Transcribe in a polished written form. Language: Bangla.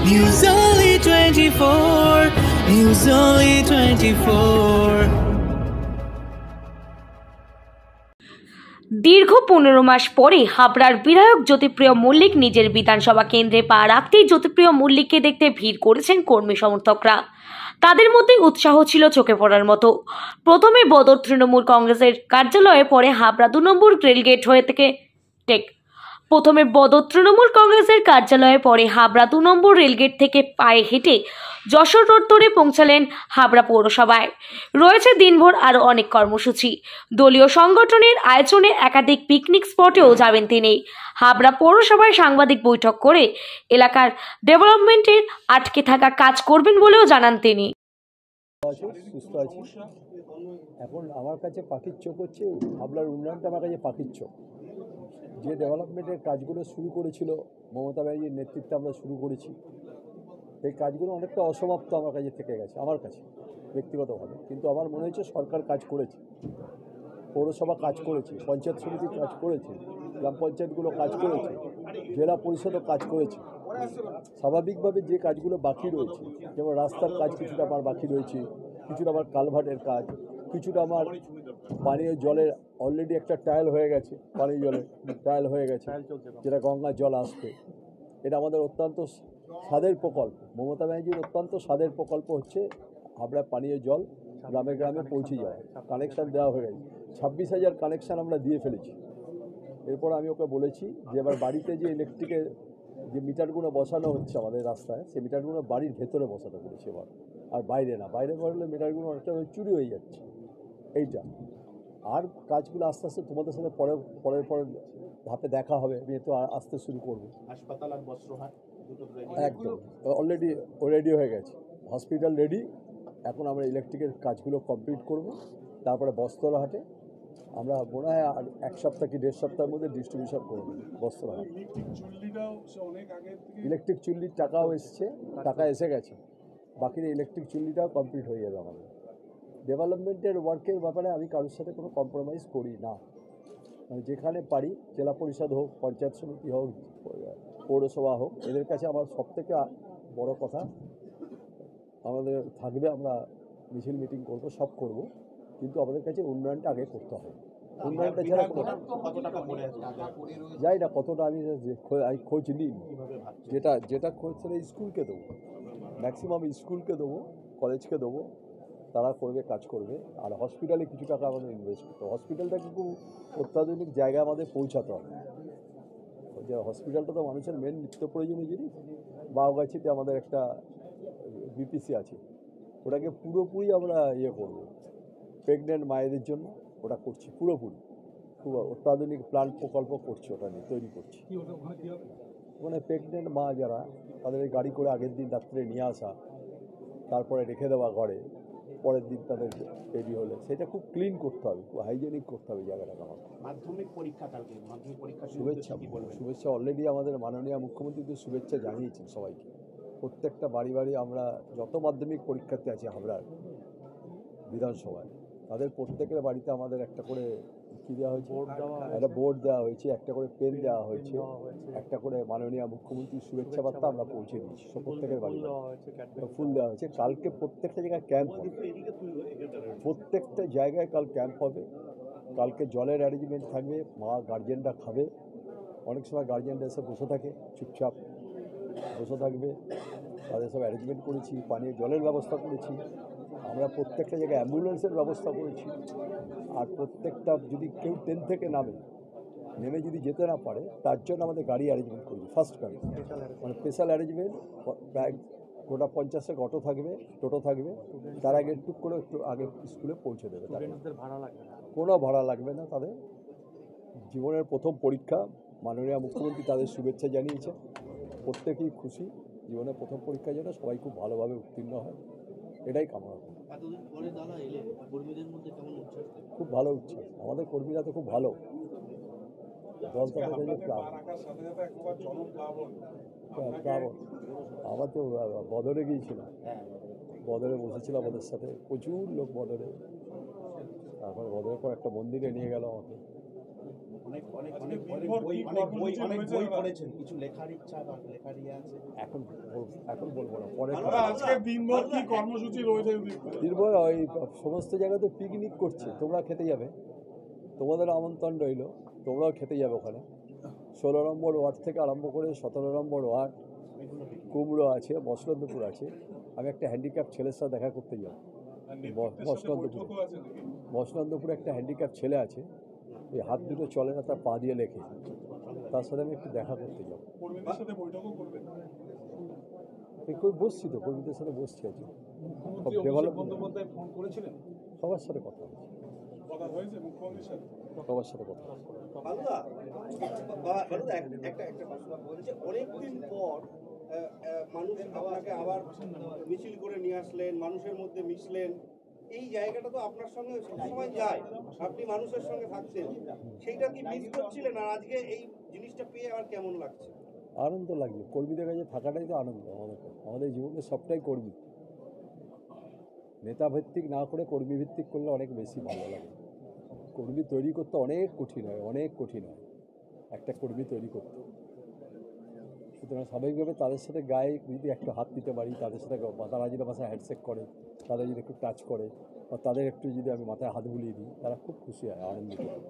News Only 24. News Only 24. দীর্ঘ 15 মাস পরে হাবড়ার বিধায়ক জ্যোতিপ্রিয় মল্লিক নিজের বিধানসভা কেন্দ্রে পা রাখতেই জ্যোতিপ্রিয় মল্লিককে দেখতে ভিড় করেছেন কর্মী সমর্থকরা। তাদের মধ্যে উৎসাহ ছিল চোখে পড়ার মতো। প্রথমে বদর তৃণমূল কংগ্রেসের কার্যালয়ে, পরে হাবড়া 2 নম্বর রেলগেট হয়ে হাবড়া 2 নম্বর রেলগেট থেকে পায়ে হেঁটে যশোর রোড ধরে পৌঁছালেন হাবড়া পৌরসভায়। রয়েছে দিনভর আরও অনেক কর্মসূচি। দলীয় সংগঠনের আয়োজনে একাধিক পিকনিক স্পটেও যাবেন তিনি। হাবড়া পৌরসভায় সাংবাদিক বৈঠক করে এলাকার ডেভেলপমেন্টের আটকে থাকা কাজ করবেন বলেও জানান তিনি। সুস্থ আছি। এখন আমার কাছে পাখির চোখ হচ্ছে হাবড়ার উন্নয়নটা, আমার কাছে পাখির চোখ। যে ডেভেলপমেন্টের কাজগুলো শুরু করেছিল মমতা ব্যানার্জির নেতৃত্বে আমরা শুরু করেছি, এই কাজগুলো অনেকটা অসমাপ্ত আমার কাছে থেকে গেছে, আমার কাছে ব্যক্তিগতভাবে। কিন্তু আমার মনে হচ্ছে সরকার কাজ করেছে, পৌরসভা কাজ করেছে, পঞ্চায়েত সমিতি কাজ করেছে, গ্রাম পঞ্চায়েতগুলো কাজ করেছে, জেলা পরিষদও কাজ করেছে। স্বাভাবিকভাবে যে কাজগুলো বাকি রয়েছে, যেমন রাস্তার কাজ কিছুটা আমার বাকি রয়েছে, কিছুটা আমার কালভার্টের কাজ, কিছুটা আমার পানীয় জলের অলরেডি একটা ট্রায়াল হয়ে গেছে, পানীয় জলের ট্রায়াল হয়ে গেছে, যেটা গঙ্গার জল আসবে। এটা আমাদের অত্যন্ত স্বাদের প্রকল্প, মমতা ব্যানার্জির অত্যন্ত স্বাদের প্রকল্প হচ্ছে হাবড়া পানীয় জল গ্রামে গ্রামে পৌঁছে যাওয়া। কানেকশান দেওয়া হয়ে গেছে, 26,000 কানেকশান আমরা দিয়ে ফেলেছি। এরপর আমি ওকে বলেছি যে এবার বাড়িতে যে ইলেকট্রিকের যে মিটারগুলো বসানো হচ্ছে আমাদের রাস্তায়, সেই মিটারগুলো বাড়ির ভেতরে বসাতে বলেছি এবার, আর বাইরে না। বাইরে বসলে মিটারগুলো অনেকটা চুরি হয়ে যাচ্ছে। এইটা আর কাজগুলো আস্তে আস্তে তোমাদের সাথে পরের ধাপে দেখা হবে। আমি তো আসতে শুরু করবো। হাসপাতাল আর বস্ত্রহাট একদম অলরেডি রেডি হয়ে গেছে, হসপিটাল রেডি। এখন আমরা ইলেকট্রিকের কাজগুলো কমপ্লিট করব, তারপরে বস্ত্রহাটে আমরা মনে হয় আর 1 সপ্তাহ কি 1.5 সপ্তাহের মধ্যে ডিস্ট্রিবিউশন করব বস্ত্রহাট। ইলেকট্রিক চুল্লির টাকাও এসছে, টাকা এসে গেছে, বাকি ইলেকট্রিক চুল্লিটাও কমপ্লিট হয়ে যাবে আমাদের। ডেভেলপমেন্টের ওয়ার্কের ব্যাপারে আমি কারোর সাথে কোনো কম্প্রোমাইজ করি না। মানে যেখানে পারি, জেলা পরিষদ হোক, পঞ্চায়েত সমিতি হোক, পৌরসভা হোক, এদের কাছে আমার সবথেকে বড় কথা আমাদের থাকবে, আমরা মিছিল মিটিং করব, সব করব, কিন্তু আমাদের কাছে উন্নয়নটা আগে করতে হবে। উন্নয়নটা ছাড়া যাই না কতটা আমি খোঁজ নিই, যেটা খোঁজ সেটা স্কুলকে দেবো, ম্যাক্সিমাম স্কুলকে দেবো, কলেজকে দেবো, তারা করবে, কাজ করবে। আর হসপিটালে কিছু টাকা আমাদের ইনভেস্ট করতে হবে। হসপিটালটাকে খুব অত্যাধুনিক জায়গায় আমাদের পৌঁছাতে হবে। যে হসপিটালটা তো মানুষের মেন নিত্য প্রয়োজনীয় জিনিস। বাউগাছিতে আমাদের একটা বিপিসি আছে, ওটাকে পুরোপুরি আমরা করব, প্রেগনেন্ট মায়েদের জন্য ওটা করছি পুরোপুরি, খুব অত্যাধুনিক প্ল্যান প্রকল্প করছি, ওটা নিয়ে তৈরি করছি। ওখানে প্রেগনেন্ট মা যারা, তাদের গাড়ি করে আগের দিন রাত্রে নিয়ে আসা, তারপরে রেখে দেওয়া ঘরে, পরের দিন তাদের তৈরি হলে সেটা খুব ক্লিন করতে হবে, খুব হাইজেনিক করতে হবে জায়গাটাকে। আমার মাধ্যমিক পরীক্ষা কালকে, মাধ্যমিক পরীক্ষা শুভেচ্ছা অলরেডি আমাদের মাননীয় মুখ্যমন্ত্রীদের শুভেচ্ছা জানিয়েছেন সবাইকে। প্রত্যেকটা বাড়ি বাড়ি আমরা যত মাধ্যমিক পরীক্ষার্থী আছে হাবড়ার বিধানসভায়, তাদের প্রত্যেকের বাড়িতে আমাদের একটা করে কী দেওয়া হয়েছে, একটা বোর্ড দেওয়া হয়েছে, একটা করে পেন দেওয়া হয়েছে, একটা করে মাননীয় মুখ্যমন্ত্রীর শুভেচ্ছা বার্তা আমরা পৌঁছে দিয়েছি প্রত্যেকের বাড়ি, ফুল দেওয়া হয়েছে। কালকে প্রত্যেকটা জায়গায় ক্যাম্প হবে, প্রত্যেকটা জায়গায় কাল ক্যাম্প হবে। কালকে জলের অ্যারেঞ্জমেন্ট থাকবে, মা গার্জেনরা খাবে। অনেক সময় গার্জেনরা এসে বসে থাকে, চুপচাপ বসে থাকবে, তাদের সব অ্যারেঞ্জমেন্ট করেছি, পানীয় জলের ব্যবস্থা করেছি আমরা, প্রত্যেকটা জায়গায় অ্যাম্বুলেন্সের ব্যবস্থা করেছি। আর প্রত্যেকটা যদি কেউ ট্রেন থেকে নেমে যদি যেতে না পারে, তার জন্য আমাদের গাড়ি অ্যারেঞ্জমেন্ট করেছি, ফার্স্ট গাড়ি, মানে স্পেশাল অ্যারেঞ্জমেন্ট। প্রায় গোটা 50 অটো থাকবে, টোটো থাকবে, তার আগে টুক করে একটু আগে স্কুলে পৌঁছে দেবে। কোনো ভাড়া লাগবে না, তাদের জীবনের প্রথম পরীক্ষা, মাননীয় মুখ্যমন্ত্রী তাদের শুভেচ্ছা জানিয়েছে। প্রত্যেকেই খুশি, জীবনের প্রথম পরীক্ষা যেন সবাই খুব ভালোভাবে উত্তীর্ণ হয়, এটাই কামনা করি। খুব ভালো উচ্ছ্বাস, আমাদের কর্মীরা তো খুব ভালো। আমার তো বদরে গিয়েছিলাম, বদরে বসেছিলাম ওদের সাথে, প্রচুর লোক বদরে। তারপর বদরের পর একটা মন্দিরে নিয়ে গেল আমাকে, অনেক অনেক অনেক অনেক বই পড়েছেন, কিছু লেখার ইচ্ছা বা লেখার ইয়ে আছে? এখন বলবো না, পরে আজকে দিনভর কি কর্মসূচি রয়েছে? দিনভর ওই সমস্ত জায়গাতে পিকনিক করছে, তোমরা খেতে যাবে, তোমাদের আমন্ত্রণ রইল, তোমরাও খেতে যাবে ওখানে। 16 নম্বর ওয়ার্ড থেকে আরম্ভ করে 17 নম্বর ওয়ার্ড, কুমড়ো আছে, বসন্তপুর আছে। আমি একটা হ্যান্ডিক্যাপ ছেলের সাথে দেখা করতে যাব বসন্তপুরে একটা হ্যান্ডিক্যাপ ছেলে আছে, এই হাত দুটো চলে না, তার পা দিয়ে লেখে, তার সাথে আমি একটু দেখা করতে যাব। কর্মীদের সাথে বৈঠকও করবেন? বসছি তো, কর্মীদের সাথে বসছি আছি, বন্দ্যোপাধ্যায় ফোন করেছিলেন? সবার সাথে কথা হয়েছে, কথা হয়েছে মুখ্যমন্ত্রীর সাথে? সবার সাথে কথা হয়েছে। অনেকদিন পর মানুষ আপনাকে আবার মিছিল করে নিয়ে আসলেন, মানুষের মধ্যে মিশলেন, এই জায়গাটা তো আপনার সঙ্গে সবসময় যায়, আপনি মানুষের সঙ্গে থাকছেন, সেইটা কি মিস করছিলেন? আর আজকে এই জিনিসটা পেয়ে আর কেমন লাগছে? আনন্দ লাগছে, কর্মীদের কাছে থাকাটাই তো আনন্দ। আমাদের জীবনে সবটাই কর্মী, নেতা ভিত্তিক না করে কর্মী ভিত্তিক করলে অনেক বেশি ভালো লাগে। কর্মী তৈরি করতে অনেক কঠিন হয়, অনেক কঠিন হয় একটা কর্মী তৈরি করতে। সুতরাং স্বাভাবিকভাবে তাদের সাথে গায়ে যদি একটু হাত দিতে পারি, তাদের সাথে তারা যদি মাথায় হ্যান্ডশেক করে, তারা যদি একটু টাচ করে, বা তাদের একটু যদি আমি মাথায় হাত বুলিয়ে দিই, তারা খুব খুশি হয়, আনন্দিত হয়।